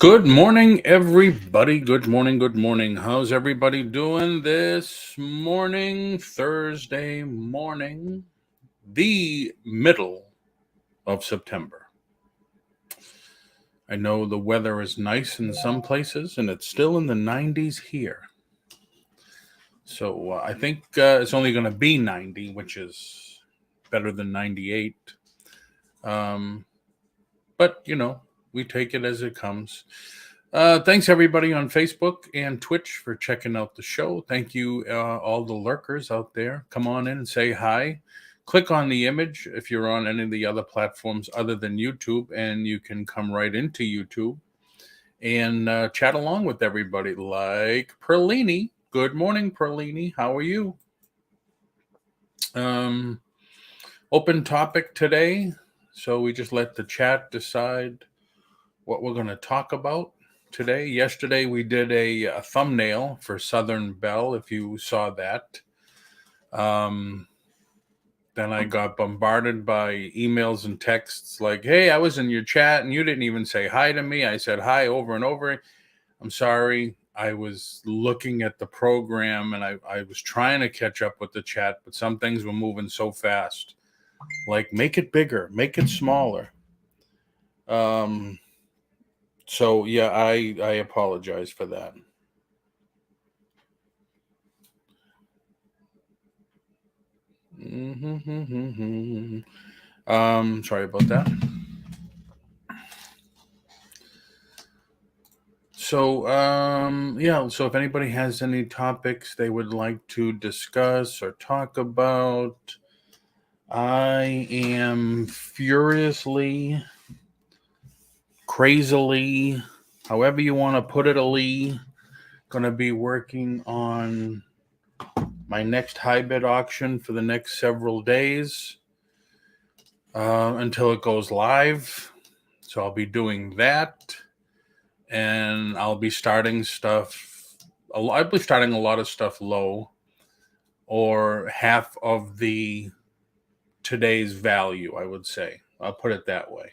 Good morning, everybody. Good morning. Good morning. How's everybody doing this morning? Thursday morning, the middle of September. I know the weather is nice in some places, and it's still in the 90s here. So I think it's only going to be 90, which is better than 98. But, we take it as it comes. Thanks everybody on Facebook and Twitch for checking out the show. Thank you, all the lurkers out there. Come on in and say hi. Click on the image if you're on any of the other platforms other than YouTube, and you can come right into YouTube and chat along with everybody. Like Perlini. Good morning, Perlini. How are you? Open topic today, so we just let the chat decide what we're going to talk about today. Yesterday we did a thumbnail for Southern Belle, if you saw that. Then I got bombarded by emails and texts like, hey, I was in your chat and you didn't even say hi to me. I said hi over and over. I'm sorry. I was looking at the program and I was trying to catch up with the chat, but some things were moving so fast. Like, make it bigger, make it smaller. So yeah, I apologize for that. Sorry about that. So so if anybody has any topics they would like to discuss or talk about, I am furiously, crazily, however you want to put it, going to be working on my next high bid auction for the next several days until it goes live. So I'll be doing that, and I'll be starting stuff. I'll be starting a lot of stuff low, or half of the today's value, I would say. I'll put it that way.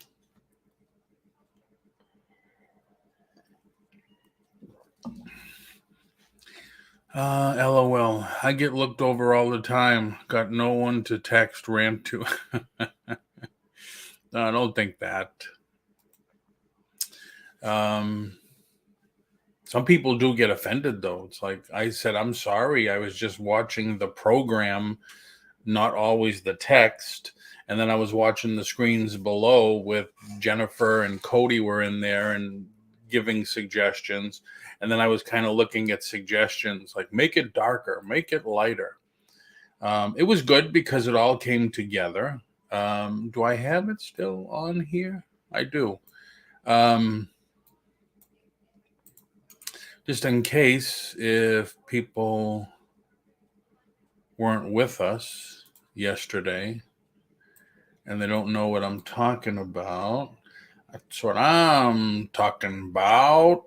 LOL. I get looked over all the time. Got no one to text, rant to. No, I don't think that. Some people do get offended, though. It's like I said, I'm sorry. I was just watching the program, not always the text. And then I was watching the screens below with Jennifer and Cody were in there and giving suggestions. And then I was kind of looking at suggestions like make it darker, make it lighter. It was good because it all came together. Do I have it still on here? I do. Just in case if people weren't with us yesterday and they don't know what I'm talking about, that's what I'm talking about.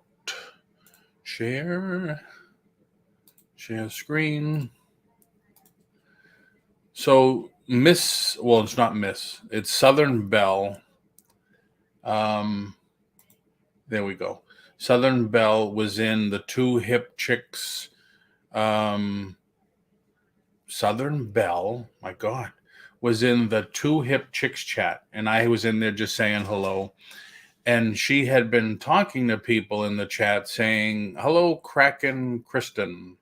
Share screen. So it's not Miss, it's Southern Belle. There we go. Southern Belle was in the Two Hip Chicks. Southern Belle, my God, was in the Two Hip Chicks chat, and I was in there just saying hello. And she had been talking to people in the chat saying, hello, Kraken Kristen.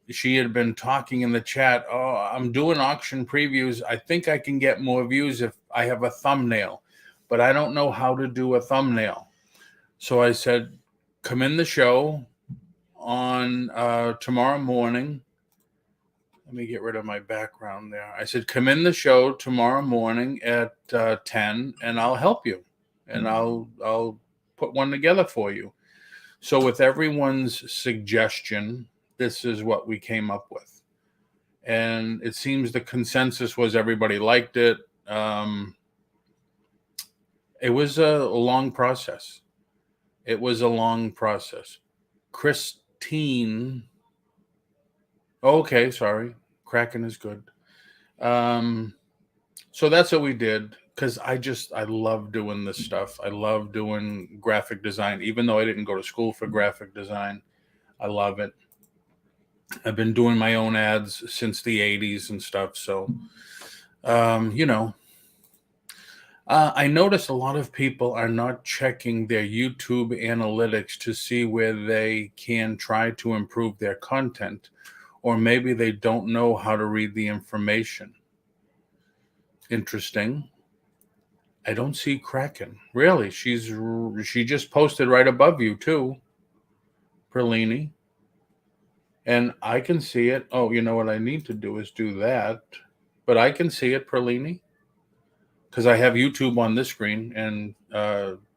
She had been talking in the chat, oh, I'm doing auction previews. I think I can get more views if I have a thumbnail, but I don't know how to do a thumbnail. So I said, come in the show on tomorrow morning. Let me get rid of my background there. I said, come in the show tomorrow morning at 10 and I'll help you. And I'll put one together for you. So with everyone's suggestion, this is what we came up with. And it seems the consensus was everybody liked it. It was a long process. Christine. Okay, sorry. Kraken is good. So that's what we did. because I love doing this stuff. I love doing graphic design, even though I didn't go to school for graphic design. I love it. I've been doing my own ads since the 80s and stuff. So, you know, I notice a lot of people are not checking their YouTube analytics to see where they can try to improve their content, or maybe they don't know how to read the information. Interesting. I don't see Kraken. Really? She just posted right above you too, Perlini. And I can see it. Oh, you know what I need to do is do that. But I can see it, Perlini, because I have YouTube on this screen and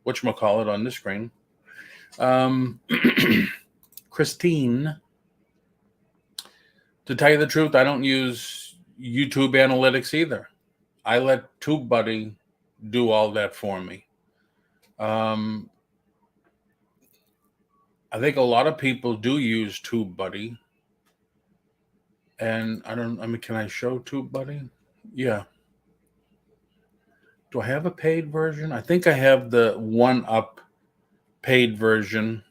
whatchamacallit on this screen. Christine, to tell you the truth, I don't use YouTube analytics either. I let TubeBuddy do all that for me. I think a lot of people do use TubeBuddy. And can I show TubeBuddy? Yeah. Do I have a paid version? I think I have the 1UP paid version.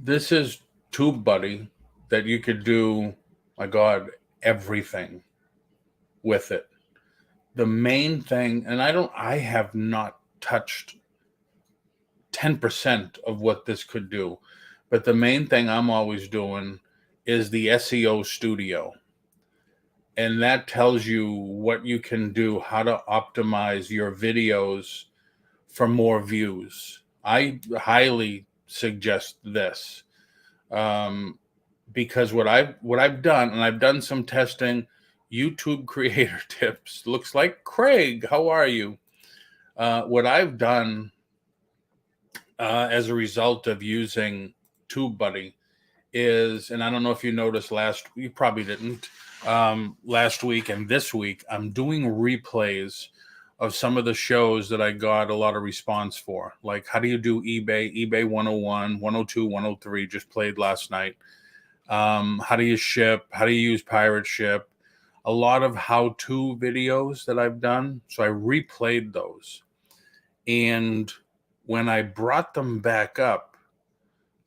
This is TubeBuddy that you could do, my God, everything with it. The main thing, and I have not touched 10% of what this could do, but the main thing I'm always doing is the Seo Studio. And that tells you what you can do, how to optimize your videos for more views. I highly suggest this because what I've done, and I've done some testing. YouTube creator tips. Looks like Craig. How are you? What I've done as a result of using TubeBuddy is, and I don't know if you noticed you probably didn't, last week and this week, I'm doing replays of some of the shows that I got a lot of response for. Like, how do you do eBay 101, 102, 103, just played last night. How do you ship? How do you use Pirate Ship? A lot of how-to videos that I've done. So I replayed those. And when I brought them back up,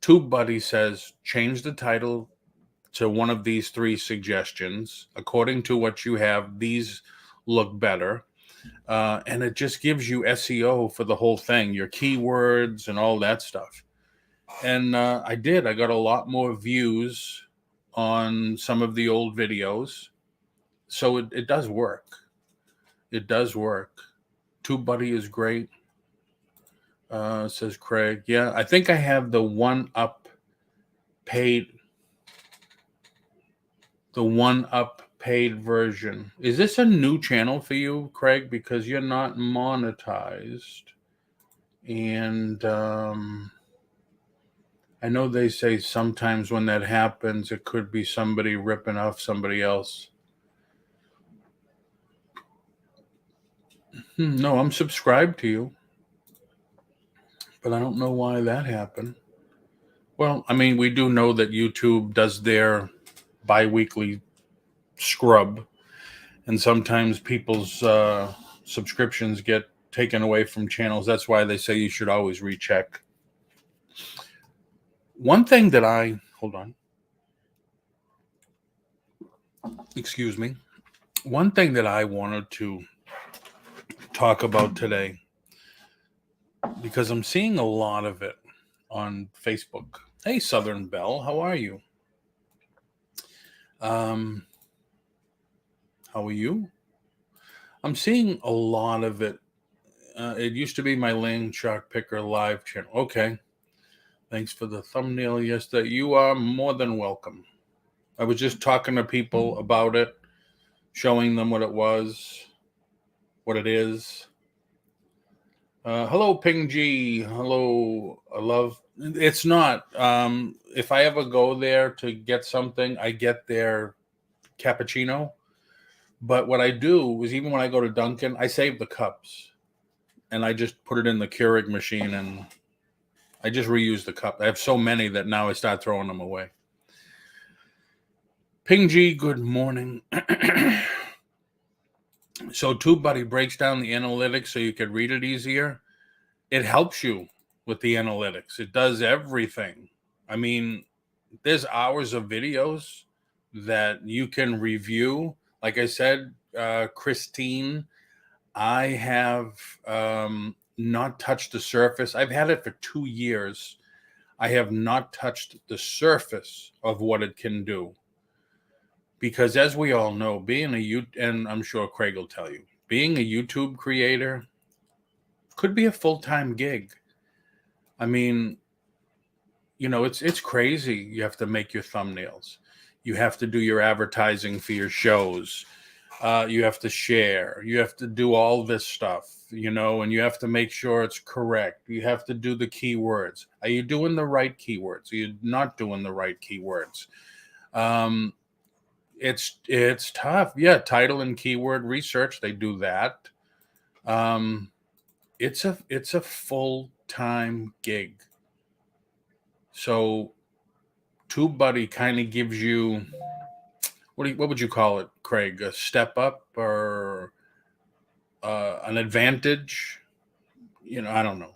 TubeBuddy says, change the title to one of these 3 suggestions. According to what you have, these look better. And it just gives you SEO for the whole thing, your keywords and all that stuff. And I got a lot more views on some of the old videos. So it does work. It does work. TubeBuddy is great. Says Craig. Yeah, I think I have the 1UP paid version. Is this a new channel for you, Craig? Because you're not monetized. And I know they say sometimes when that happens, it could be somebody ripping off somebody else. No, I'm subscribed to you. But I don't know why that happened. Well, I mean, we do know that YouTube does their bi-weekly scrub, and sometimes people's subscriptions get taken away from channels. That's why they say you should always recheck. One thing that hold on. Excuse me. One thing that I wanted to talk about today, because I'm seeing a lot of it on Facebook. Hey, Southern Belle, how are you? How are you? I'm seeing a lot of it. It used to be my Land Shark Picker live channel. Okay. Thanks for the thumbnail. Yes, that you are more than welcome. I was just talking to people about it, showing them what it was, what it is. Hello, Ping G. Hello, I love. It's not. If I ever go there to get something, I get their cappuccino. But what I do is, even when I go to Dunkin', I save the cups, and I just put it in the Keurig machine, and I just reuse the cup. I have so many that now I start throwing them away. Ping G, good morning. So TubeBuddy breaks down the analytics so you can read it easier. It helps you with the analytics. It does everything. I mean, there's hours of videos that you can review. Like I said, Christine, I have not touched the surface. I've had it for 2 years. I have not touched the surface of what it can do. Because as we all know, and I'm sure Craig will tell you, being a YouTube creator could be a full-time gig. I mean, it's crazy. You have to make your thumbnails. You have to do your advertising for your shows. You have to share. You have to do all this stuff, and you have to make sure it's correct. You have to do the keywords. Are you doing the right keywords? Are you not doing the right keywords? It's tough. Yeah, title and keyword research, they do that. It's a full-time gig. So TubeBuddy kind of gives you, what would you call it, Craig? A step up or an advantage? I don't know.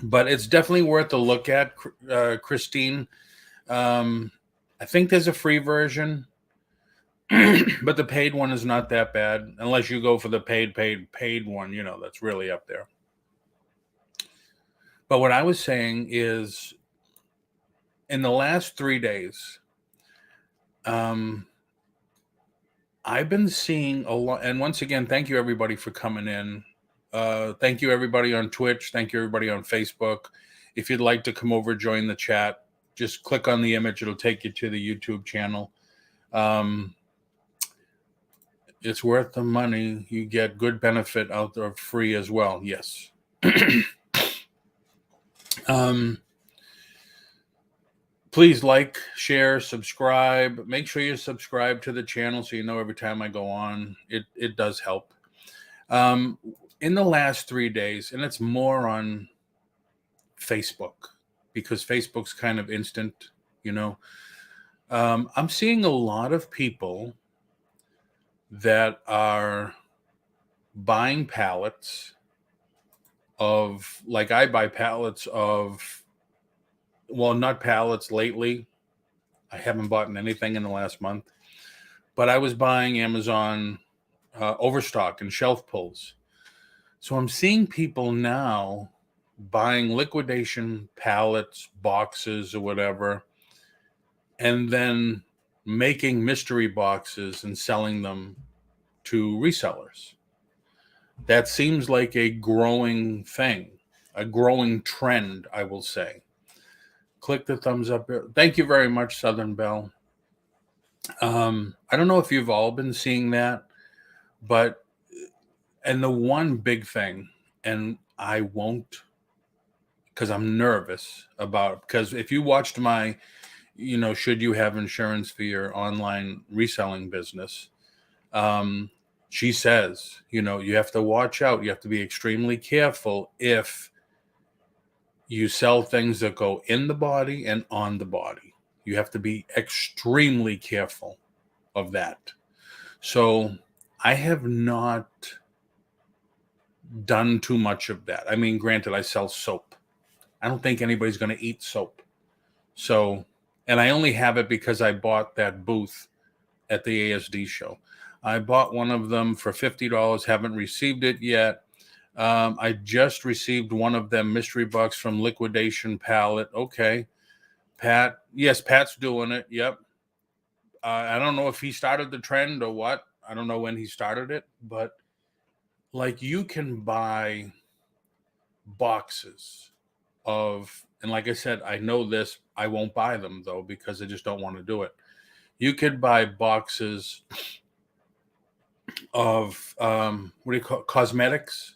But it's definitely worth a look at, Christine. I think there's a free version, but the paid one is not that bad unless you go for the paid one. That's really up there. But what I was saying is, in the last 3 days, I've been seeing a lot. And once again, thank you everybody for coming in. Thank you everybody on Twitch. Thank you everybody on Facebook. If you'd like to come over, join the chat, just click on the image. It'll take you to the YouTube channel. It's worth the money. You get good benefit out there free as well. Yes. Please like, share, subscribe. Make sure you subscribe to the channel so you know every time I go on. It does help. In the last 3 days, and it's more on Facebook because Facebook's kind of instant, I'm seeing a lot of people that are buying pallets of, like I buy pallets of, well, not pallets lately. I haven't bought anything in the last month, but I was buying Amazon overstock and shelf pulls. So I'm seeing people now buying liquidation pallets, boxes, or whatever, and then making mystery boxes and selling them to resellers. That seems like a growing thing, a growing trend, I will say. Click the thumbs up. Thank you very much, Southern Belle. I don't know if you've all been seeing that, and the one big thing, and I won't, because I'm nervous because if you watched my, should you have insurance for your online reselling business? She says, you have to watch out. You have to be extremely careful if you sell things that go in the body and on the body. You have to be extremely careful of that. So I have not done too much of that. I mean, granted, I sell soap. I don't think anybody's going to eat soap. So, and I only have it because I bought that booth at the ASD show. I bought one of them for $50. Haven't received it yet. I just received one of them mystery box from Liquidation Palette. Okay. Pat. Yes, Pat's doing it. Yep. I don't know if he started the trend or what. I don't know when he started it, but like you can buy boxes of, and like I said, I know this, I won't buy them though, because I just don't want to do it. You could buy boxes of, what do you call it? Cosmetics,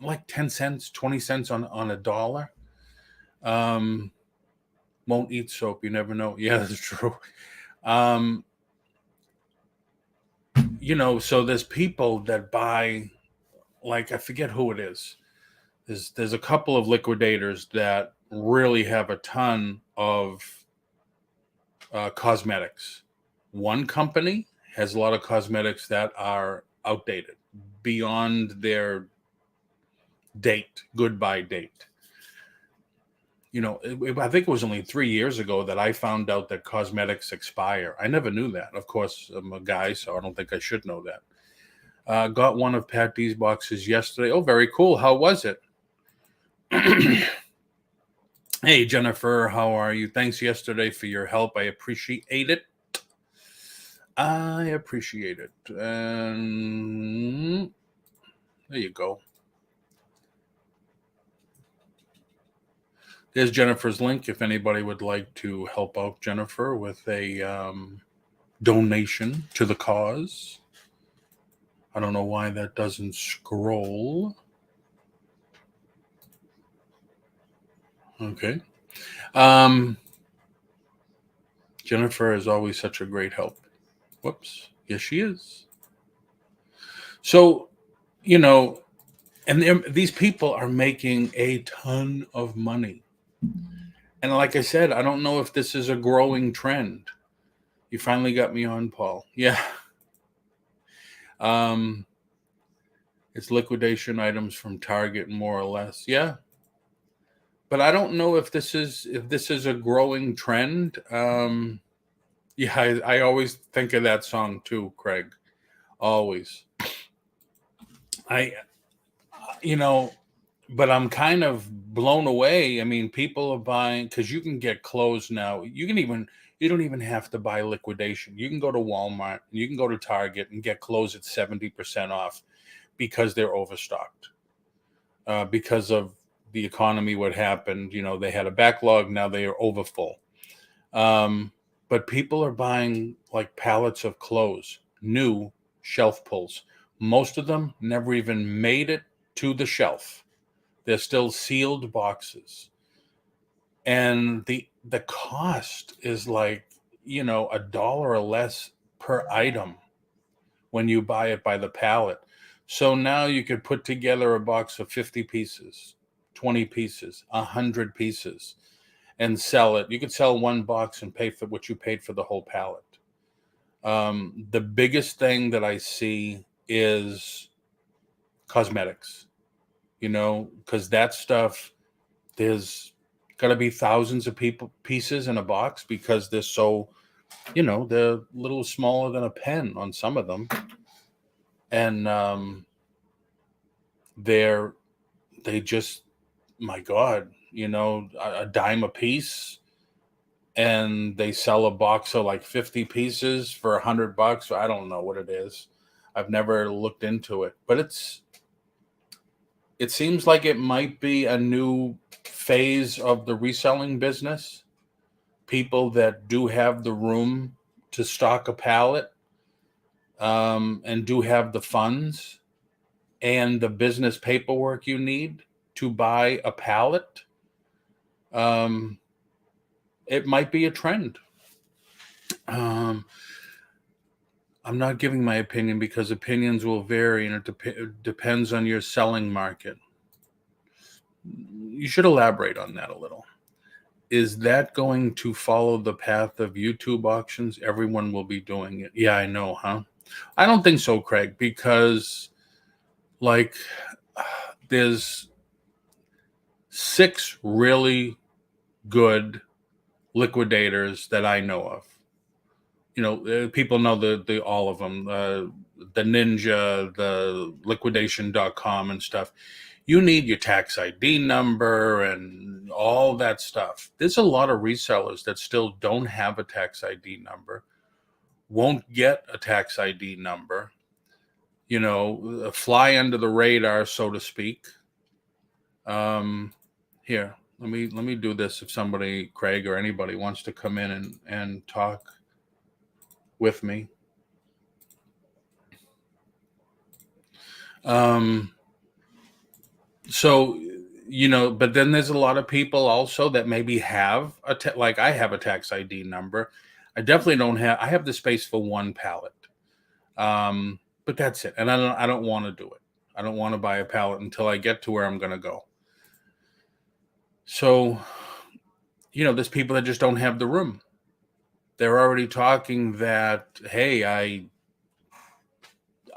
like 10 cents, 20 cents on a dollar. Won't eat soap. You never know. Yeah, that's true. So there's people that buy, like, I forget who it is. There's a couple of liquidators that really have a ton of cosmetics. One company has a lot of cosmetics that are outdated, beyond their goodbye date. I think it was only 3 years ago that I found out that cosmetics expire. I never knew that. Of course, I'm a guy, so I don't think I should know that. Got one of Pat D's boxes yesterday. Oh, very cool. How was it? Hey, Jennifer, how are you? Thanks yesterday for your help. I appreciate it. And there you go. There's Jennifer's link if anybody would like to help out Jennifer with a donation to the cause. I don't know why that doesn't scroll. Okay. Jennifer is always such a great help. Whoops. Yes, she is. So, and these people are making a ton of money. And like I said, I don't know if this is a growing trend. You finally got me on, Paul. Yeah. It's liquidation items from Target, more or less. Yeah. But I don't know if this is a growing trend. Yeah, I always think of that song too, Craig. Always. But I'm kind of blown away. I mean, people are buying, because you can get clothes now. You don't even have to buy liquidation. You can go to Walmart, you can go to Target and get clothes at 70% off because they're overstocked. Because of the economy, what happened, they had a backlog, now they are overfull. But people are buying like pallets of clothes, new shelf pulls. Most of them never even made it to the shelf. They're still sealed boxes. And the cost is like, $1 or less per item when you buy it by the pallet. So now you could put together a box of 50 pieces, 20 pieces, 100 pieces, and sell it. You could sell one box and pay for what you paid for the whole pallet. The biggest thing that I see is cosmetics, because that stuff, there's got to be thousands of pieces in a box because they're so, they're a little smaller than a pen on some of them. And they just, my God, a dime a piece, and they sell a box of like 50 pieces for $100. I don't know what it is. I've never looked into it, but it seems like it might be a new phase of the reselling business. People that do have the room to stock a pallet, and do have the funds and the business paperwork you need to buy a pallet, it might be a trend. I'm not giving my opinion because opinions will vary, and it depends on your selling market. You should elaborate on that a little. Is that going to follow the path of YouTube auctions? Everyone will be doing it. Yeah, I know, huh? I don't think so, Craig, because there's 6 really good liquidators that I know of. People know the all of them, the Ninja, the liquidation.com and stuff. You need your tax ID number and all that stuff. There's a lot of resellers that still don't have a tax ID number, won't get a tax ID number, fly under the radar, so to speak. Here, let me do this. If somebody, Craig or anybody, wants to come in and talk with me. So, but then there's a lot of people also that maybe have like I have a tax ID number. I definitely don't have. I have the space for one pallet, but that's it. And I don't want to do it. I don't want to buy a pallet until I get to where I'm going to go. So, there's people that just don't have the room. they're already talking that, hey,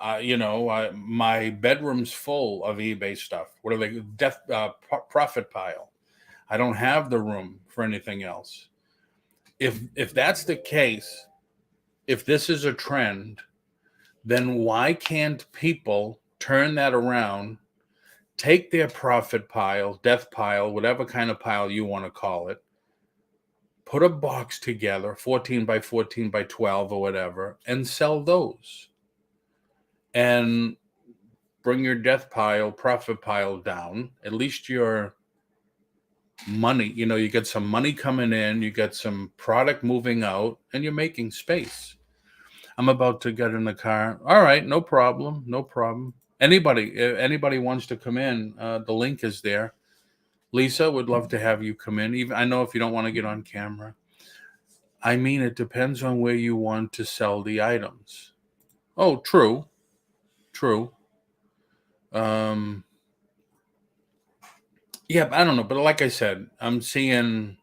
my bedroom's full of eBay stuff. What are they? Profit pile. I don't have the room for anything else. If that's the case, if this is a trend, then why can't people turn that around, take their profit pile, death pile, whatever kind of pile you want to call it, put a box together, 14 by 14 by 12 or whatever, and sell those? And bring your death pile, profit pile down. At least your money, you get some money coming in, you get some product moving out, and you're making space. I'm about to get in the car. All right, no problem, no problem. If anybody wants to come in, the link is there. Lisa, would love to have you come in. Even I know if you don't want to get on camera. I mean, it depends on where you want to sell the items. Oh, true. Yeah, I don't know, but like I said, I'm seeing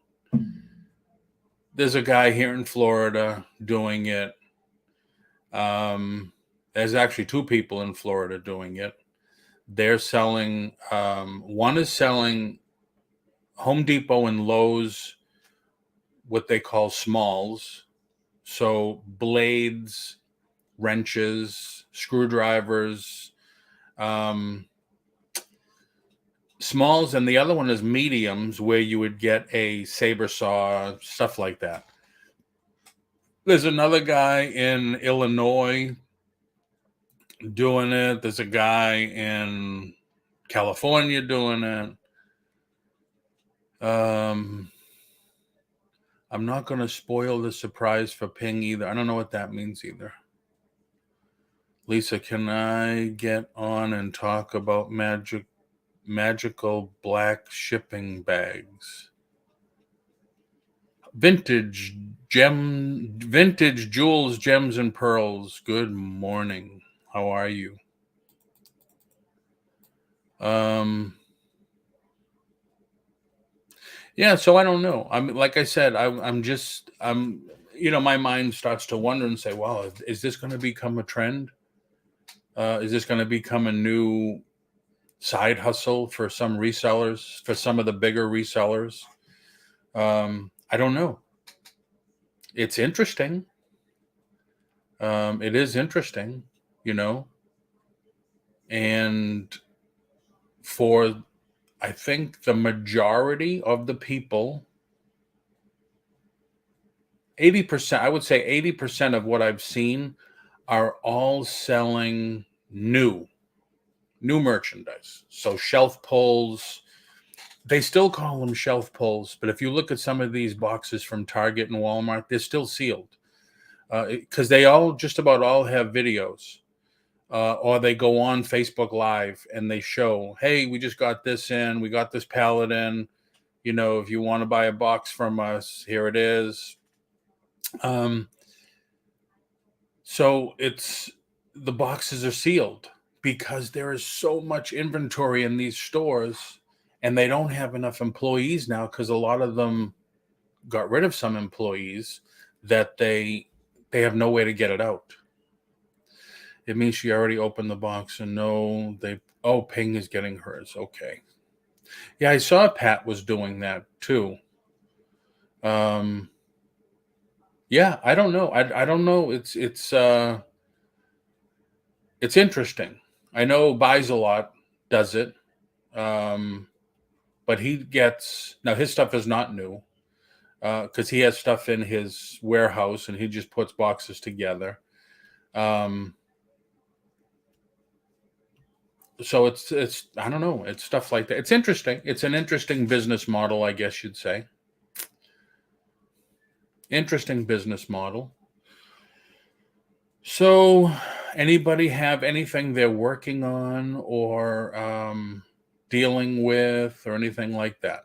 there's a guy here in Florida doing it. There's actually two people in Florida doing it. They're selling, one is selling Home Depot and Lowe's, what they call smalls. So blades, wrenches, screwdrivers, smalls, and the other one is mediums, where you would get a saber saw, stuff like that. There's another guy in Illinois doing it. There's a guy in California doing it. I'm not going to spoil the surprise for Ping either. I don't know what that means either. Lisa, can I get on and talk about magical black shipping bags? Vintage jewels, gems, and pearls. Good morning. How are you? Yeah, so I don't know. Like I said, my mind starts to wonder and say, well, is this going to become a trend? Is this going to become a new side hustle for some resellers, for some of the bigger resellers? I don't know. It's interesting. It is interesting, and for, I think, the majority of the people, 80%, I would say 80% of what I've seen are all selling new merchandise. So shelf pulls, they still call them shelf pulls, but if you look at some of these boxes from Target and Walmart, they're still sealed, because they just about all have videos, or they go on Facebook Live and they show, hey, we just got this in, we got this pallet in, if you want to buy a box from us, here it is. So the boxes are sealed because there is so much inventory in these stores, and they don't have enough employees now, because a lot of them got rid of some employees, that they have no way to get it out. It means she already opened the box, and Ping is getting hers. Okay. Yeah, I saw Pat was doing that too. Yeah, I don't know. I don't know. It's interesting. I know Buys a Lot does it. But now his stuff is not new, because he has stuff in his warehouse and he just puts boxes together. So it's I don't know. It's stuff like that. It's interesting. It's an interesting business model, I guess you'd say. Interesting business model. So, anybody have anything they're working on or dealing with or anything like that?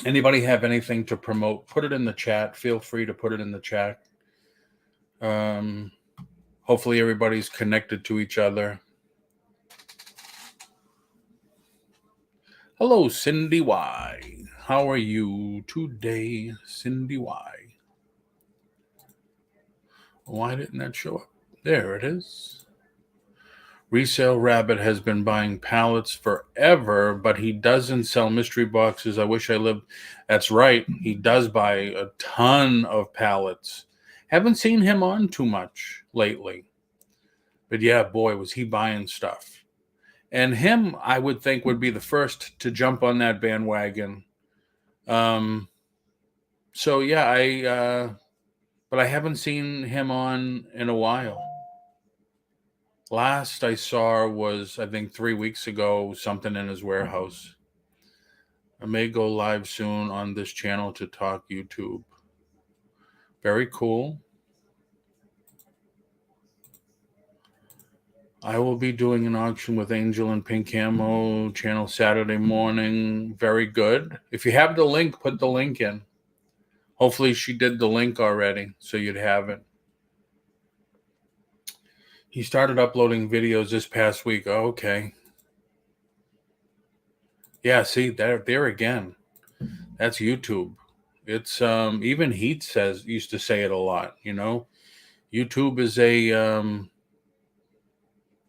Anybody have anything to promote? Put it in the chat. Feel free to put it in the chat. Hopefully everybody's connected to each other. Hello, Cindy Y. how are you today, Cindy Y? Why didn't that show up? There it is. Resale Rabbit has been buying pallets forever, but he doesn't sell mystery boxes. I wish I lived. That's right. He does buy a ton of pallets. Haven't seen him on too much lately. But yeah, boy, was he buying stuff. And him, I would think, would be the first to jump on that bandwagon. So yeah, but I haven't seen him on in a while. Last I saw was, I think, 3 weeks ago, something in his warehouse. I may go live soon on this channel to talk YouTube. Very cool. I will be doing an auction with Angel and Pink Camo channel Saturday morning. Very good. If you have the link, put the link in. Hopefully she did the link already, so you'd have it. He started uploading videos this past week. Oh, okay. Yeah, see, there again. That's YouTube. It's even Heat used to say it a lot, you know. YouTube is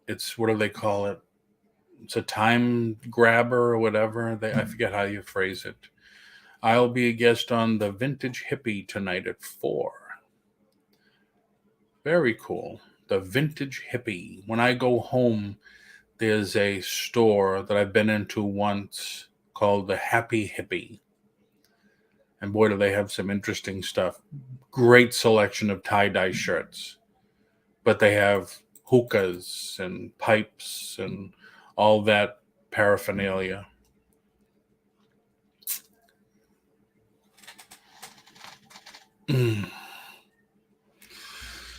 it's, what do they call it? It's a time grabber or whatever. I forget how you phrase it. I'll be a guest on the Vintage Hippie tonight at 4. Very cool. The Vintage Hippie. When I go home, there's a store that I've been into once called the Happy Hippie. And boy, do they have some interesting stuff. Great selection of tie-dye shirts. But they have hookahs and pipes and all that paraphernalia.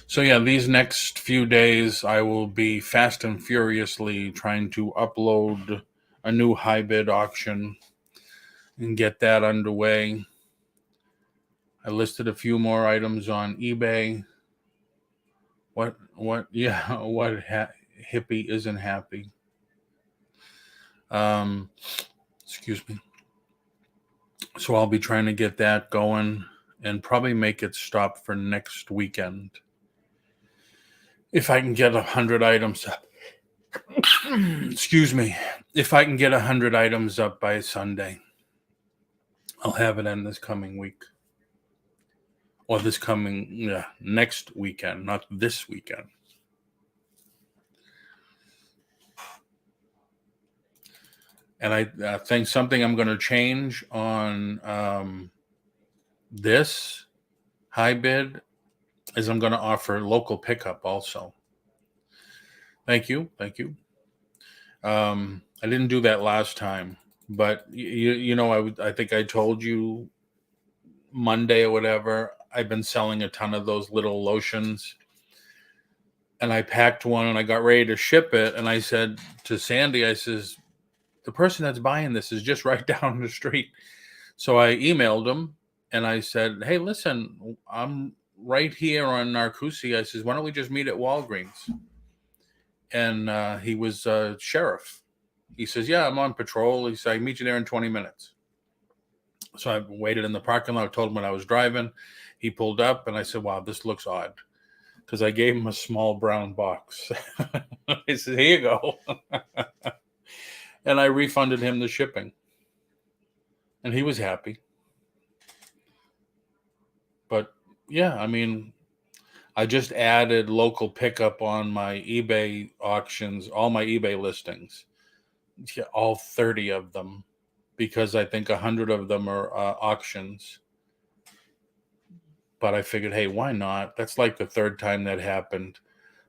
So yeah, these next few days I will be fast and furiously trying to upload a new high bid auction and get that underway. I listed a few more items on eBay. What hippie isn't happy? Excuse me. So I'll be trying to get that going and probably make it stop for next weekend. If I can get 100 items up. Excuse me. If I can get 100 items up by Sunday, I'll have it in this coming week. Or next weekend, not this weekend. And I think something I'm going to change on this high bid is I'm going to offer local pickup also. Thank you. I didn't do that last time, but you know, I think I told you Monday or whatever, I've been selling a ton of those little lotions. And I packed one and I got ready to ship it. And I said to Sandy, I says, the person that's buying this is just right down the street. So I emailed him and I said, hey, listen, I'm right here on Narcoossee. I says, why don't we just meet at Walgreens? And he was sheriff. He says, yeah, I'm on patrol. He said, I meet you there in 20 minutes. So I waited in the parking lot, told him when I was driving. He pulled up and I said, wow, this looks odd. Because I gave him a small brown box. I said, here you go. And I refunded him the shipping. And he was happy. But yeah, I mean, I just added local pickup on my eBay auctions, all my eBay listings, all 30 of them, because I think 100 of them are auctions. But I figured, hey, why not? That's like the third time that happened.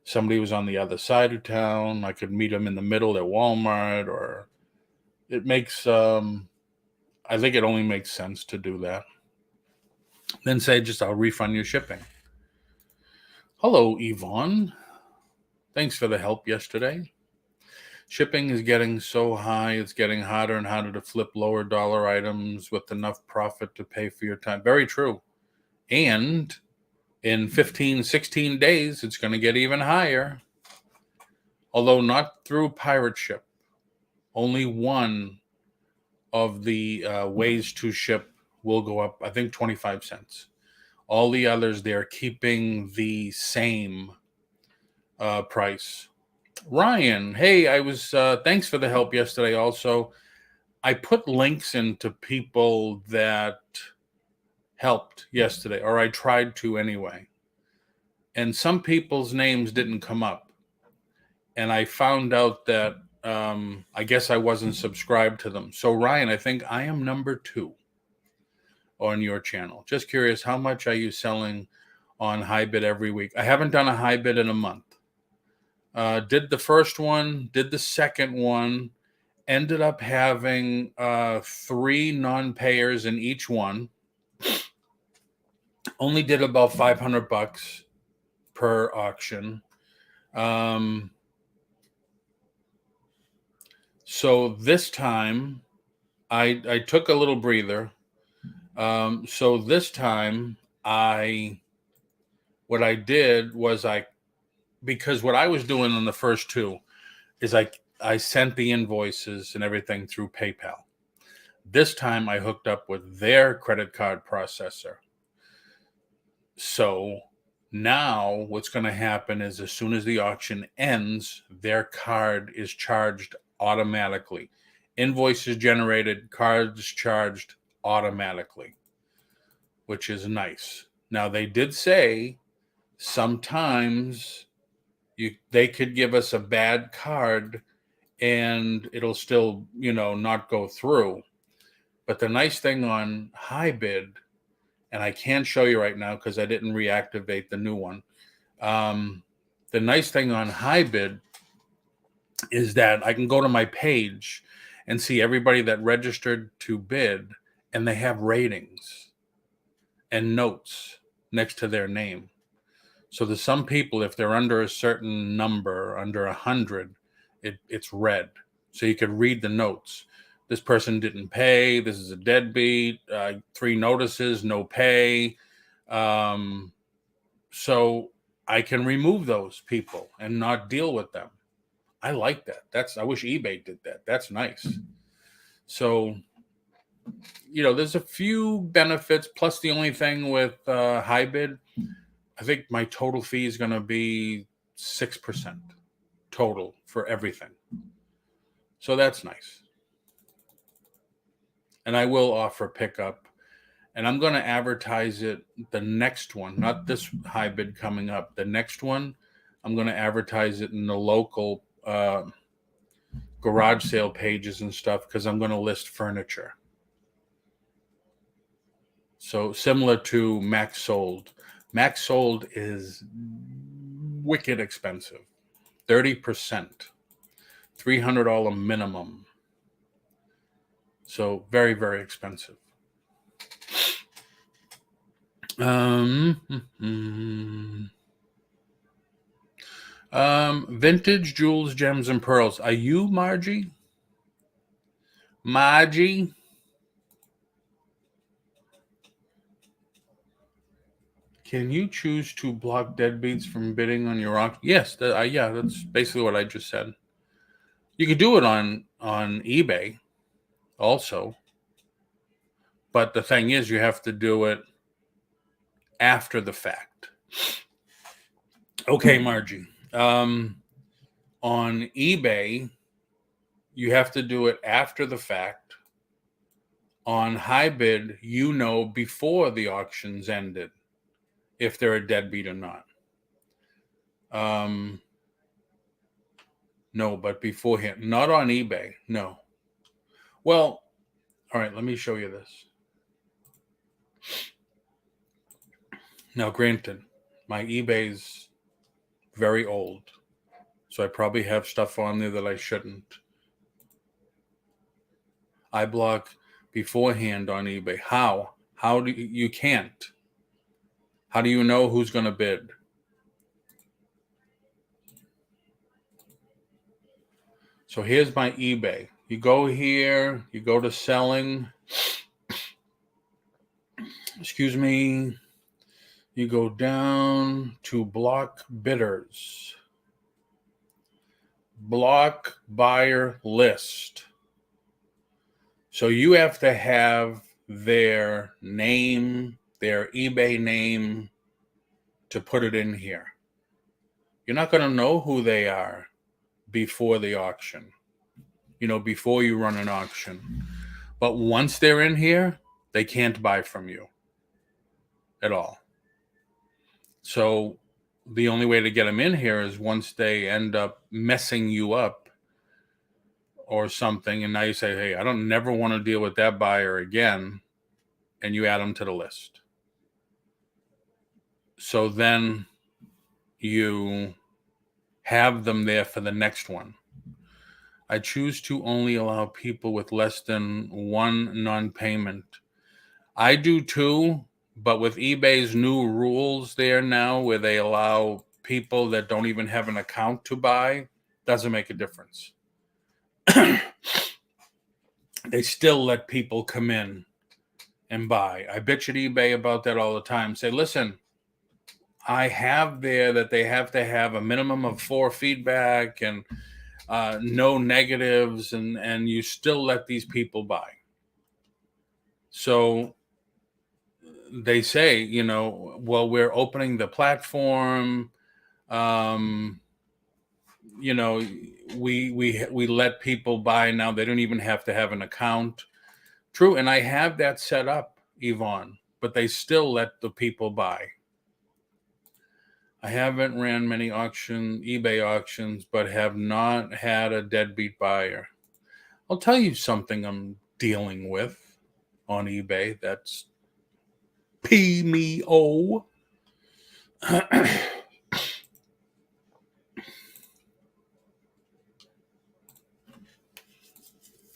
Somebody was on the other side of town. I could meet them in the middle at Walmart, or it makes, I think it only makes sense to do that. Then say, I'll refund your shipping. Hello, Yvonne. Thanks for the help yesterday. Shipping is getting so high, it's getting harder and harder to flip lower dollar items with enough profit to pay for your time. Very true. And in 15, 16 days, it's going to get even higher. Although not through pirate ship. Only one of the ways to ship will go up, I think, 25 cents. All the others, they're keeping the same price. Ryan, hey, I was, thanks for the help yesterday also. I put links into people that helped yesterday, or I tried to anyway. And some people's names didn't come up. And I found out that I guess I wasn't subscribed to them. So, Ryan, I think I am number 2 on your channel. Just curious, how much are you selling on high bid every week? I haven't done a high bid in a month. Did the first one, did the second one, ended up having 3 non-payers in each one. Only did about $500 per auction. So this time I took a little breather. So this time what I did was because what I was doing on the first 2 is I sent the invoices and everything through PayPal. This time I hooked up with their credit card processor. So now what's going to happen is as soon as the auction ends, their card is charged automatically. Invoices generated, cards charged automatically, which is nice. Now, they did say sometimes they could give us a bad card and it'll still, not go through. But the nice thing on high bid, and I can't show you right now because I didn't reactivate the new one. The nice thing on high bid is that I can go to my page and see everybody that registered to bid, and they have ratings and notes next to their name. So there's some people, if they're under a certain number, under 100, it's red. So you could read the notes. This person didn't pay. This is a deadbeat. 3 notices, no pay. So I can remove those people and not deal with them. I like that. I wish eBay did that. That's nice. So, there's a few benefits. Plus, the only thing with high bid, I think my total fee is going to be 6% total for everything. So that's nice. And I will offer pickup. And I'm going to advertise it, the next one, not this high bid coming up. The next one, I'm going to advertise it in the local garage sale pages and stuff because I'm going to list furniture. So similar to Max Sold. Max Sold is wicked expensive. 30%. $300 minimum. So very, very expensive. Vintage jewels, gems, and pearls. Are you Margie? Margie? Can you choose to block deadbeats from bidding on your auction? Yes, that's basically what I just said. You could do it on eBay also. But the thing is, you have to do it after the fact. Okay, Margie. On eBay, you have to do it after the fact. On high bid, before the auction's ended, if they're a deadbeat or not. No, but beforehand. Not on eBay, no. Well, all right, let me show you this. Now, granted, my eBay's very old, so I probably have stuff on there that I shouldn't. I block beforehand on eBay. How? How do you can't? How do you know who's going to bid? So here's my eBay. You go here, you go to selling. Excuse me. You go down to block bidders. Block buyer list. So you have to have their name, their eBay name, to put it in here. You're not going to know who they are before the auction, before you run an auction. But once they're in here, they can't buy from you at all. So the only way to get them in here is once they end up messing you up or something, and now you say, hey, I don't never want to deal with that buyer again, and you add them to the list. So then you have them there for the next one. I choose to only allow people with less than one non-payment. I do too, but with eBay's new rules there now, where they allow people that don't even have an account to buy, doesn't make a difference. They still let people come in and buy. I bitch at eBay about that all the time. Say, listen, I have there that they have to have a minimum of 4 feedback and no negatives, and you still let these people buy. So they say, well, we're opening the platform. We let people buy now. They don't even have to have an account. True, and I have that set up, Yvonne, but they still let the people buy. I haven't ran many eBay auctions, but have not had a deadbeat buyer. I'll tell you something I'm dealing with on eBay. That's PMO.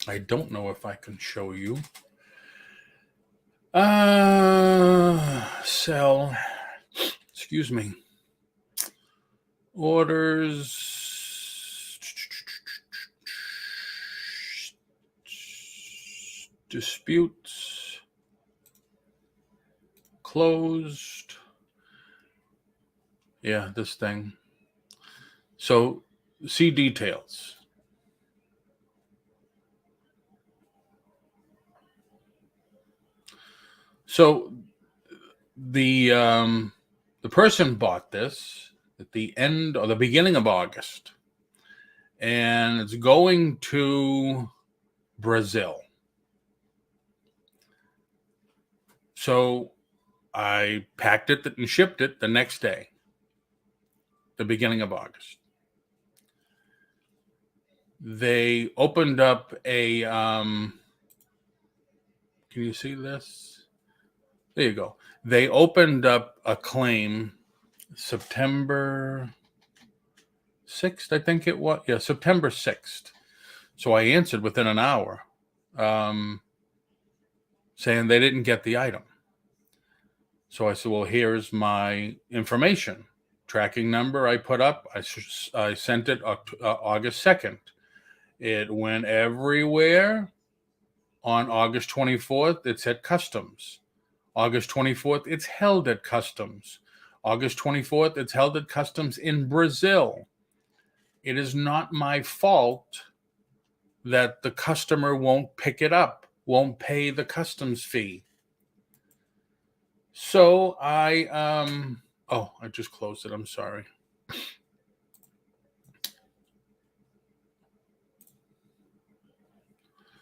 I don't know if I can show you. Sell. Excuse me. Orders. Disputes. Closed. Yeah, this thing. So, see details. So, the person bought this at the end or the beginning of August, and it's going to Brazil. So I packed it and shipped it the next day, the beginning of August. They opened up a, can you see this? There you go. They opened up a claim September 6th, I think it was. Yeah, September 6th. So I answered within an hour, saying they didn't get the item. So I said, well, here's my information. Tracking number I put up. I sent it August 2nd. It went everywhere. On August 24th, it's at customs. August 24th, it's held at customs. August 24th, it's held at customs in Brazil. It is not my fault that the customer won't pick it up, won't pay the customs fee. So I just closed it. I'm sorry.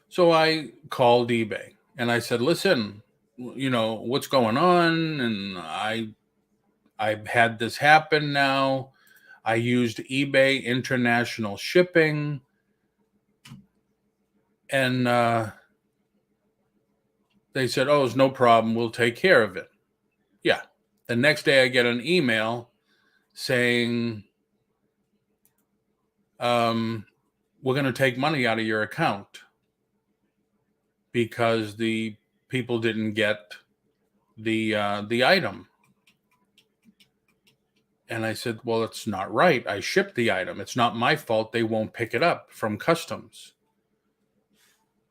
So I called eBay and I said, listen, what's going on? And I've had this happen now. I used eBay international shipping. And they said, oh, it's no problem. We'll take care of it. Yeah. The next day I get an email saying, we're going to take money out of your account because the people didn't get the item. And I said, well, it's not right. I shipped the item. It's not my fault. They won't pick it up from customs.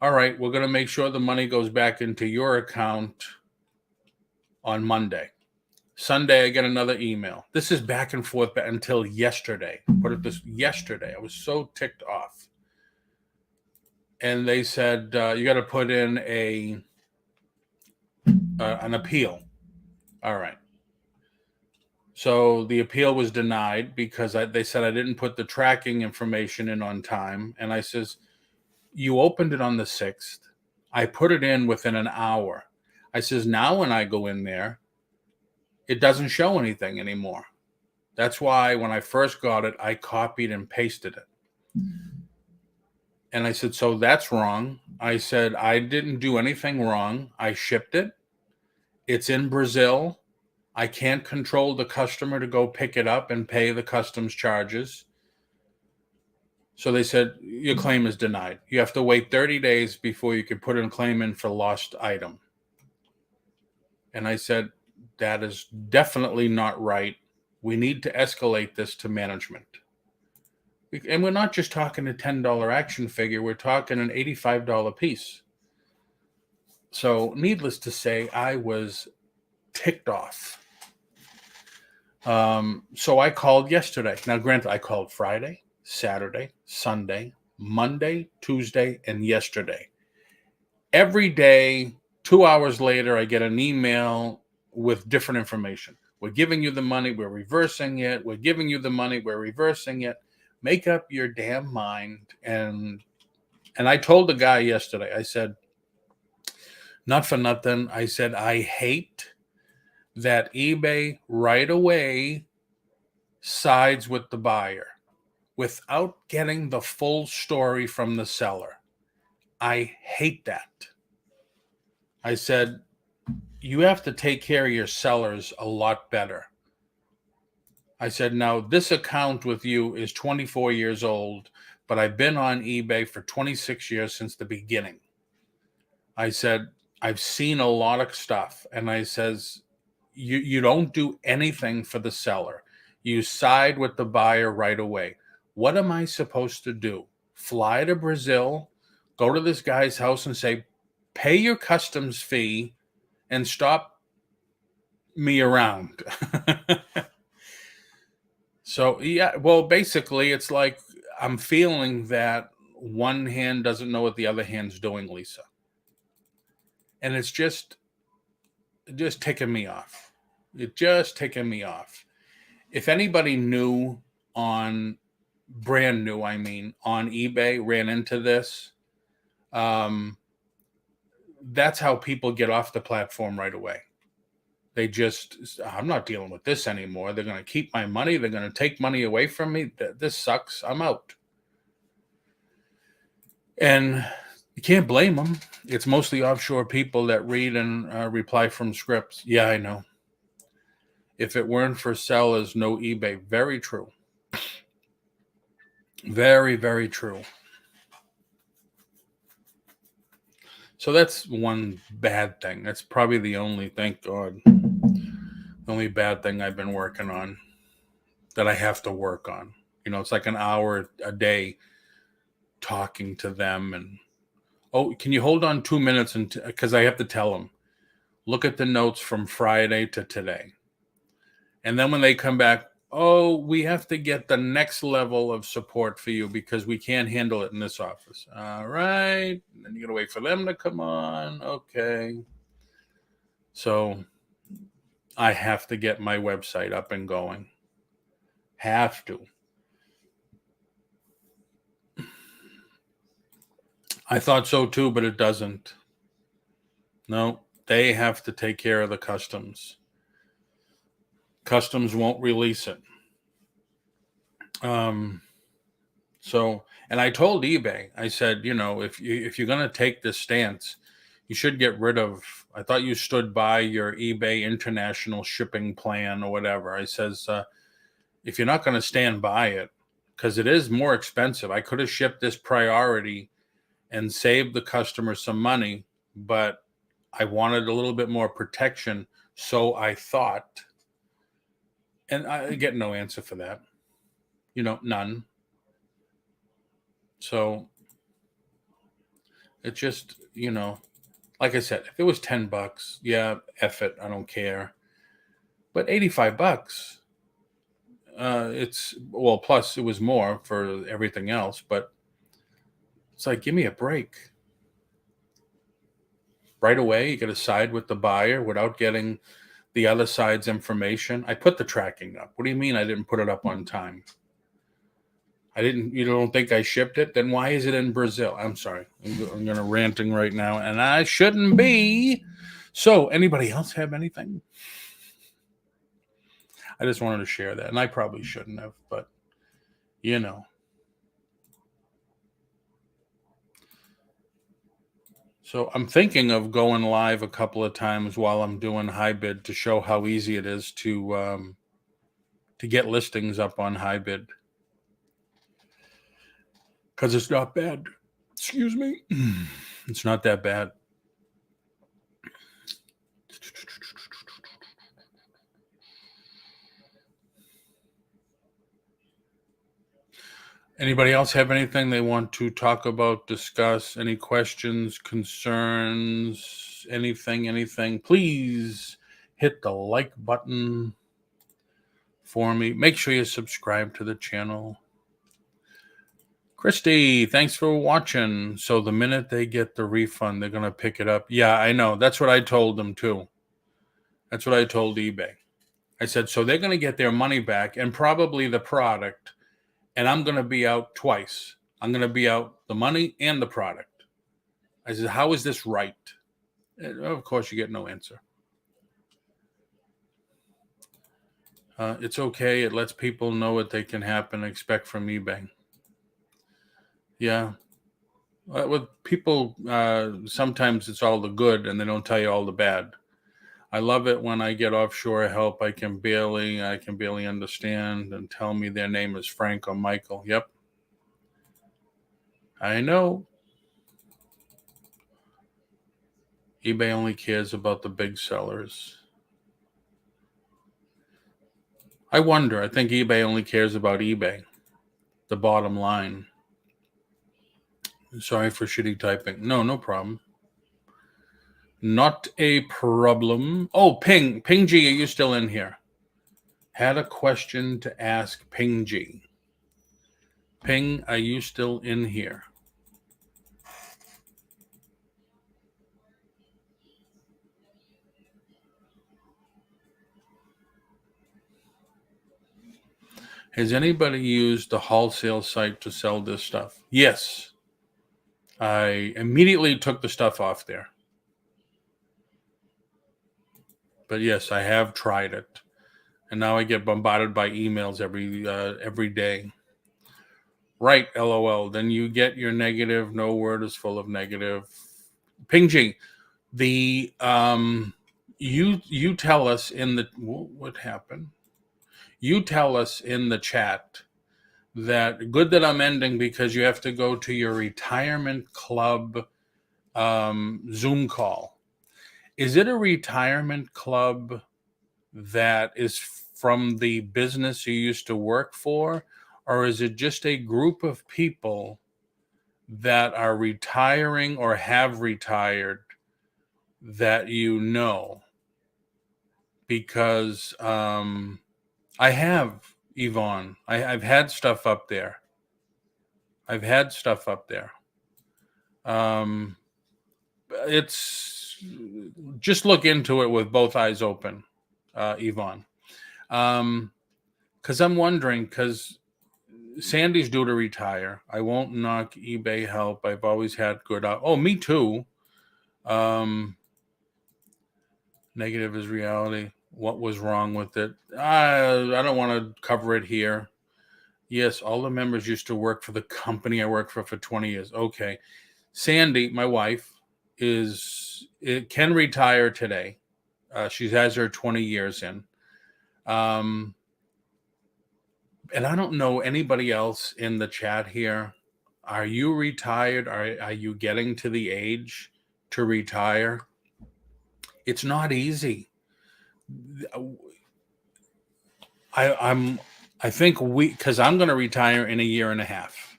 All right, we're going to make sure the money goes back into your account on Monday. Sunday, I get another email. This is back and forth until yesterday. Yesterday. I was so ticked off. and they said, you got to put in an appeal. All right. So the appeal was denied because they said I didn't put the tracking information in on time. And I says, you opened it on the 6th. I put it in within an hour. I says, now when I go in there, it doesn't show anything anymore. That's why when I first got it, I copied and pasted it. And I said, so that's wrong. I said, I didn't do anything wrong. I shipped it. It's in Brazil. I can't control the customer to go pick it up and pay the customs charges. So they said, your claim is denied. You have to wait 30 days before you can put a claim in for lost item. And I said, that is definitely not right. We need to escalate this to management. And we're not just talking a $10 action figure. We're talking an $85 piece. So needless to say, I was ticked off. So I called yesterday. Now, granted, I called Friday, Saturday, Sunday, Monday, Tuesday, and yesterday. Every day, 2 hours later, I get an email with different information. We're giving you the money. We're reversing it. We're giving you the money. We're reversing it. Make up your damn mind. And I told the guy yesterday, I said, not for nothing. I said, I hate that eBay right away sides with the buyer without getting the full story from the seller. I hate that. I said, you have to take care of your sellers a lot better. I said, now this account with you is 24 years old, but I've been on eBay for 26 years since the beginning. I said, I've seen a lot of stuff. And I says, you don't do anything for the seller. You side with the buyer right away. What am I supposed to do? Fly to Brazil, go to this guy's house and say, pay your customs fee and stop me around. So, yeah, well, basically, it's like I'm feeling that one hand doesn't know what the other hand's doing, Lisa. And it's just ticking me off. It's just ticking me off. If anybody brand new, I mean, on eBay ran into this, that's how people get off the platform right away. They just, I'm not dealing with this anymore. They're going to keep my money. They're going to take money away from me. This sucks. I'm out. And you can't blame them. It's mostly offshore people that read and reply from scripts. Yeah, I know. If it weren't for sellers, no eBay. Very true. Very, very true. So that's one bad thing. That's probably the only, thank God, the only bad thing I've been working on that I have to work on. You know, it's like an hour a day talking to them. And, oh, can you hold on 2 minutes? Because I have to tell them, look at the notes from Friday to today. And then when they come back, oh, we have to get the next level of support for you because we can't handle it in this office. All right. And then you got to wait for them to come on. Okay. So I have to get my website up and going. Have to. I thought so too, but it doesn't. No, they have to take care of the customs. Customs won't release it. So, and I told eBay, I said, you know, if you're going to take this stance, you should get rid of, I thought you stood by your eBay international shipping plan or whatever. I says, if you're not going to stand by it, because it is more expensive. I could have shipped this priority and saved the customer some money, but I wanted a little bit more protection. So I thought, and I get no answer for that. You know, none. So it just, you know, like I said, if it was $10, yeah, F it, I don't care. But $85, it's, well, plus it was more for everything else, but It's like, give me a break. Right away, you got to side with the buyer without getting the other side's information. I put the tracking up. What do you mean I didn't put it up on time? You don't think I shipped it? Then why is it in Brazil? I'm sorry. I'm going to ranting right now, and I shouldn't be. So, anybody else have anything? I just wanted to share that, and I probably shouldn't have, but you know. So I'm thinking of going live a couple of times while I'm doing HiBid to show how easy it is to get listings up on HiBid, because it's not bad. Excuse me, it's not that bad. Anybody else have anything they want to talk about, discuss? Any questions, concerns, anything? Please hit the like button for me. Make sure you subscribe to the channel. Christy, thanks for watching. So the minute they get the refund, they're going to pick it up. Yeah, I know. That's what I told them too. That's what I told eBay. I said, so they're going to get their money back and probably the product, and I'm going to be out twice. I'm going to be out the money and the product. I said, how is this right? And of course, you get no answer. It's okay. It lets people know what they can happen, expect from eBay. Yeah. With people, sometimes it's all the good and they don't tell you all the bad. I love it when I get offshore help. I can barely understand and tell me their name is Frank or Michael. Yep. I know. eBay only cares about the big sellers. I wonder. I think eBay only cares about eBay, the bottom line. Sorry for shitty typing. No problem. Not a problem. Oh, Ping G, are you still in here? Had a question to ask Ping G. Ping, are you still in here? Has anybody used the wholesale site to sell this stuff? Yes. I immediately took the stuff off there. But yes, I have tried it. And now I get bombarded by emails every day. Right, LOL. Then you get your negative. No word is full of negative. Ping G, the you tell us in the what happened? You tell us in the chat that good that I'm ending because you have to go to your retirement club Zoom call. Is it a retirement club that is from the business you used to work for, or is it just a group of people that are retiring or have retired that you know? Because I have, Yvonne. I've had stuff up there. It's just look into it with both eyes open, Yvonne. Because I'm wondering, because Sandy's due to retire. I won't knock eBay help. I've always had good. Oh, me too. Negative is reality. What was wrong with it? I don't want to cover it here. Yes, all the members used to work for the company I worked for 20 years. Okay. Sandy, my wife, can retire today. She has her 20 years in. And I don't know anybody else in the chat here. Are you retired? Are you getting to the age to retire? It's not easy. I think because I'm going to retire in a year and a half.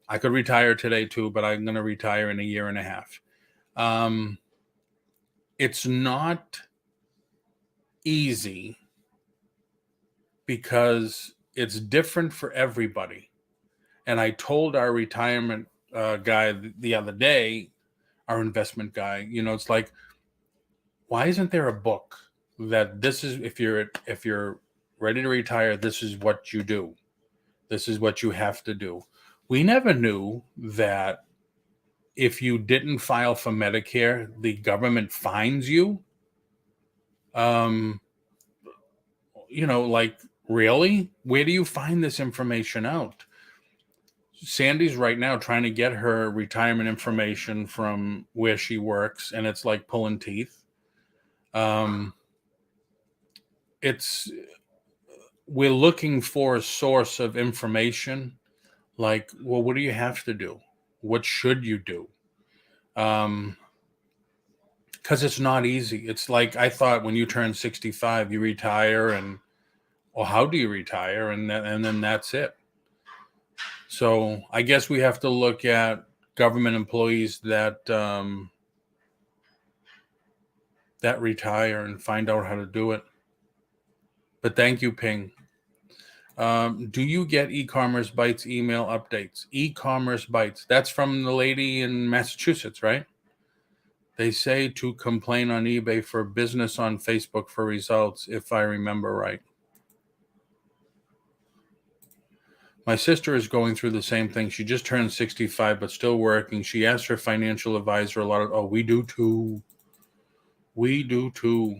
I could retire today too, but I'm going to retire in a year and a half. It's not easy because it's different for everybody. And I told our retirement guy the other day, our investment guy. It's like, why isn't there a book that this is, if you're ready to retire, this is what you do. This is what you have to do. We never knew that if you didn't file for Medicare, the government fines you. Like, really? Where do you find this information out? Sandy's right now trying to get her retirement information from where she works, and it's like pulling teeth. We're looking for a source of information. Like, well, what do you have to do? What should you do? Because it's not easy. It's like, I thought when you turn 65, you retire, and well, how do you retire? And then that's it. So I guess we have to look at government employees that retire and find out how to do it. But thank you, Ping. Do you get e-commerce bites email updates? E-commerce bites. That's from the lady in Massachusetts, right? They say to complain on eBay for business on Facebook for results, if I remember right. My sister is going through the same thing. She just turned 65, but still working. She asked her financial advisor a lot of, oh, we do too. We do too.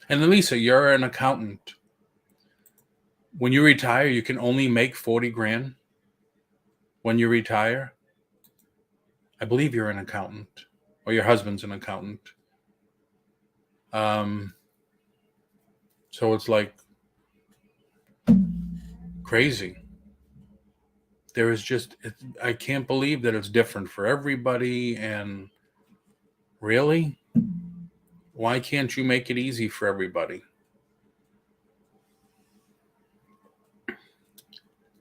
And then, Lisa, you're an accountant. When you retire, you can only make 40 grand when you retire. I believe you're an accountant, or your husband's an accountant. So it's like crazy. There is just, I can't believe that it's different for everybody. And really, why can't you make it easy for everybody?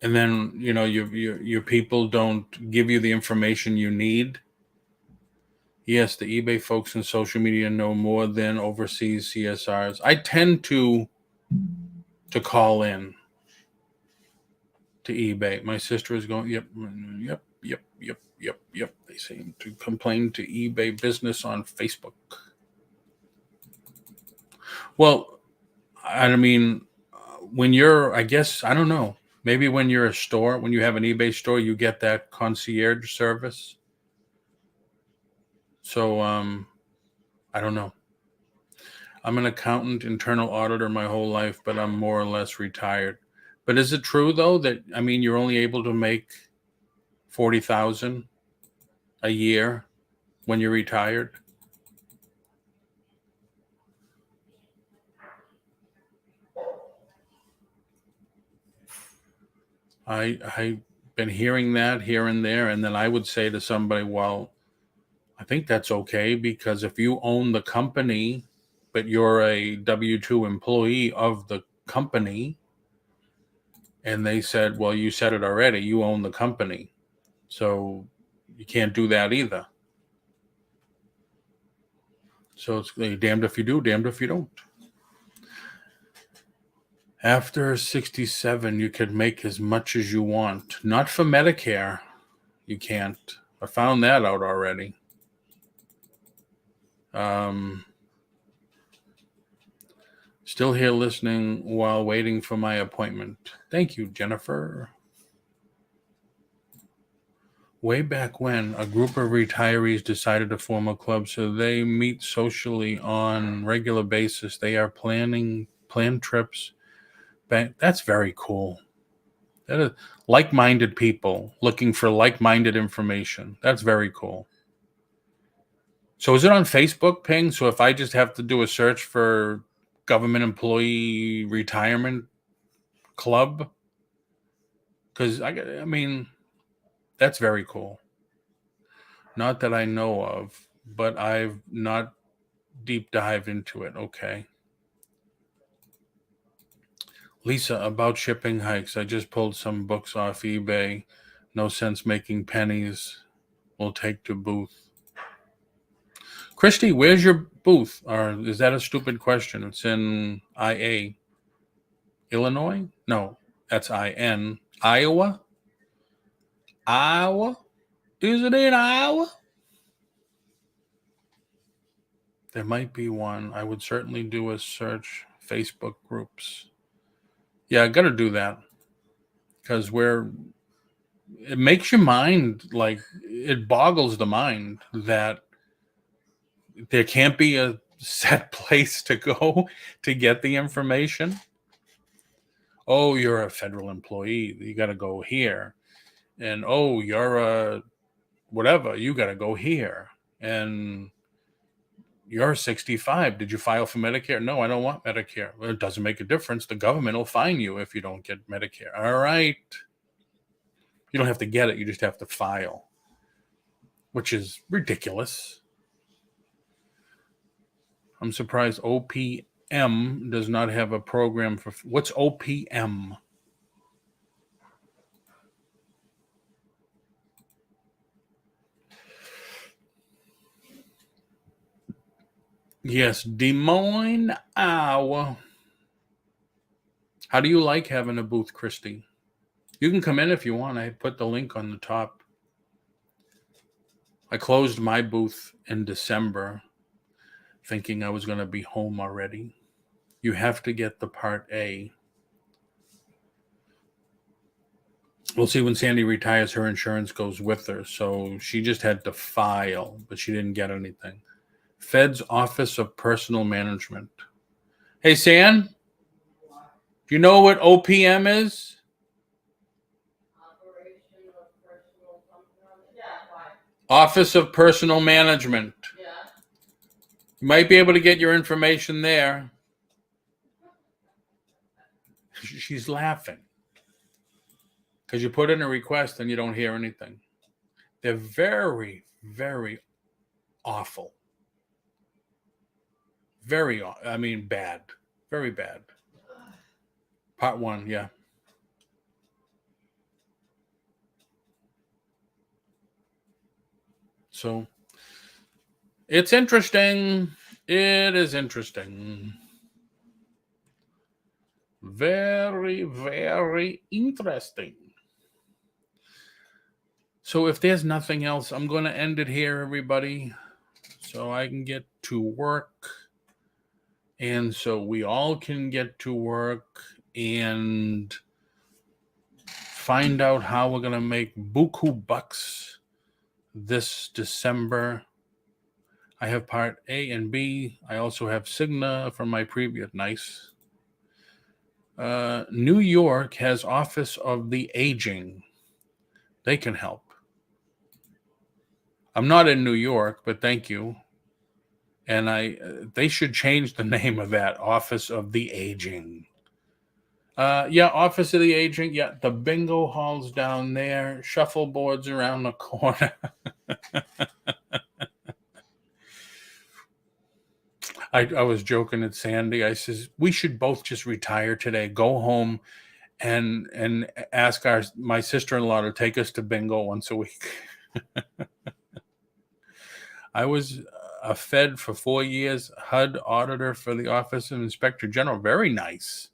And then, your people don't give you the information you need. Yes, the eBay folks in social media know more than overseas CSRs. I tend to call in to eBay. My sister is going, yep. They seem to complain to eBay business on Facebook. Well, I mean, when you're, I guess, I don't know, maybe when you're a store, when you have an eBay store, you get that concierge service. So, I don't know. I'm an accountant, internal auditor my whole life, but I'm more or less retired. But is it true though that, I mean, you're only able to make 40,000 a year when you're retired? I've been hearing that here and there, and then I would say to somebody, well, I think that's okay, because if you own the company, but you're a W-2 employee of the company, and they said, well, you said it already, you own the company, so you can't do that either. So it's damned if you do, damned if you don't. After 67, you could make as much as you want. Not for Medicare. You can't. I found that out already. Still here listening while waiting for my appointment. Thank you, Jennifer. Way back when, a group of retirees decided to form a club, so they meet socially on regular basis. They are planned trips. That's very cool. That is like-minded people looking for like-minded information. That's very cool. So is it on Facebook, Ping? So if I just have to do a search for government employee retirement club, because I mean, that's very cool. Not that I know of, but I've not deep dived into it. Okay. Lisa, about shipping hikes, I just pulled some books off eBay. No sense making pennies. We'll take to booth. Christy, where's your booth? Or is that a stupid question? It's in IA. Illinois? No, that's IN. Iowa? Iowa? Is it in Iowa? There might be one. I would certainly do a search. Facebook groups. Yeah, I got to do that because it makes your mind, like, it boggles the mind that there can't be a set place to go to get the information. Oh, you're a federal employee. You got to go here. And oh, you're a whatever. You got to go here. And you're 65. Did you file for Medicare? No, I don't want Medicare. Well, it doesn't make a difference. The government will fine you if you don't get Medicare. All right. You don't have to get it. You just have to file, which is ridiculous. I'm surprised OPM does not have a program for... What's OPM? Yes, Des Moines, Iowa. How do you like having a booth, Christy? You can come in if you want. I put the link on the top. I closed my booth in December, thinking I was going to be home already. You have to get the Part A. We'll see when Sandy retires, her insurance goes with her. So she just had to file, but she didn't get anything. Fed's Office of Personal Management. Hey, San, do you know what OPM is? Office of Personal Management. Yeah. You might be able to get your information there. She's laughing because you put in a request and you don't hear anything. They're very, very awful. Bad. Very bad. Part 1, yeah. So it's interesting. It is interesting. Very, very interesting. So if there's nothing else, I'm going to end it here, everybody, so I can get to work. And so we all can get to work and find out how we're going to make buku bucks this December. I have Part A and B. I also have Cigna from my previous. Nice. New York has Office of the Aging. They can help. I'm not in New York, but thank you. And they should change the name of that, Office of the Aging. Yeah, Office of the Aging. Yeah, the bingo hall's down there. Shuffleboard's around the corner. I was joking at Sandy. I says, we should both just retire today, go home and ask my sister-in-law to take us to bingo once a week. I was a Fed for 4 years, HUD auditor for the Office of Inspector General. Very nice.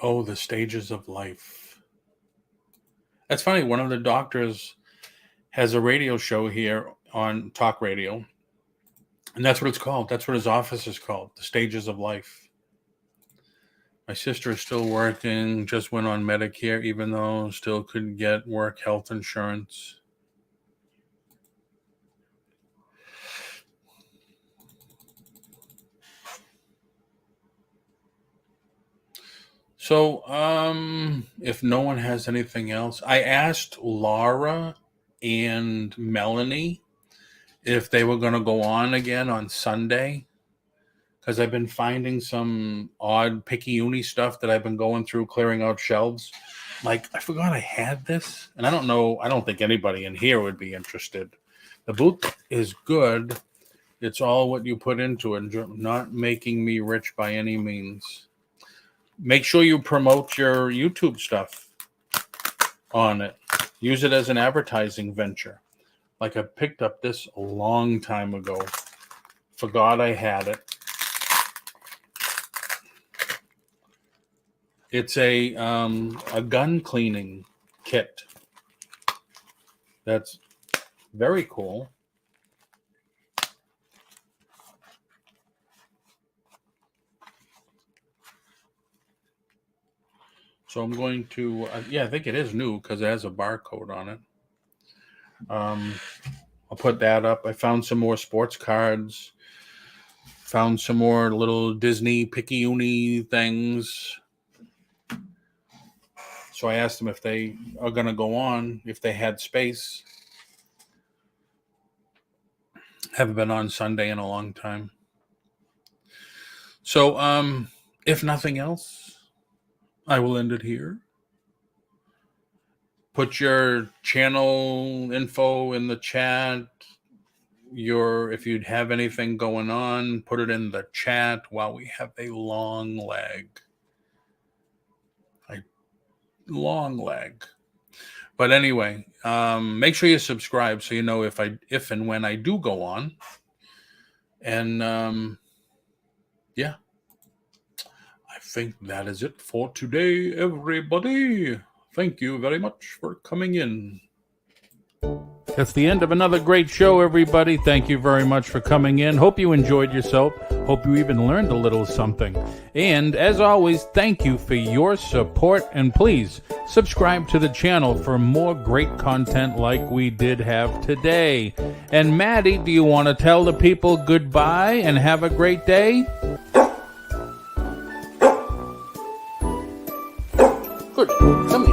Oh, the stages of life. That's funny. One of the doctors has a radio show here on talk radio, and that's what it's called. That's what his office is called, the stages of life. My sister is still working, just went on Medicare, even though still could get work health insurance. So, if no one has anything else, I asked Laura and Melanie if they were going to go on again on Sunday, because I've been finding some odd picky-uni stuff that I've been going through, clearing out shelves. Like, I forgot I had this, and I don't think anybody in here would be interested. The booth is good. It's all what you put into it, not making me rich by any means. Make sure you promote your YouTube stuff on it. Use it as an advertising venture. Like, I picked up this a long time ago Forgot I had it. It's a gun cleaning kit. That's very cool. So I'm going to, yeah, I think it is new because it has a barcode on it. I'll put that up. I found some more sports cards. Found some more little Disney picky-uni things. So I asked them if they are going to go on, if they had space. Haven't been on Sunday in a long time. So, if nothing else, I will end it here. Put your channel info in the chat. If you'd have anything going on, put it in the chat while we have a long lag. Long lag. But anyway, make sure you subscribe so you know if and when I do go on. And yeah, I think that is it for today, everybody. Thank you very much for coming in. That's the end of another great show, everybody. Thank you very much for coming in. Hope you enjoyed yourself. Hope you even learned a little something. And as always, thank you for your support. And please subscribe to the channel for more great content like we did have today. And Maddie, do you want to tell the people goodbye and have a great day? Good. Come here.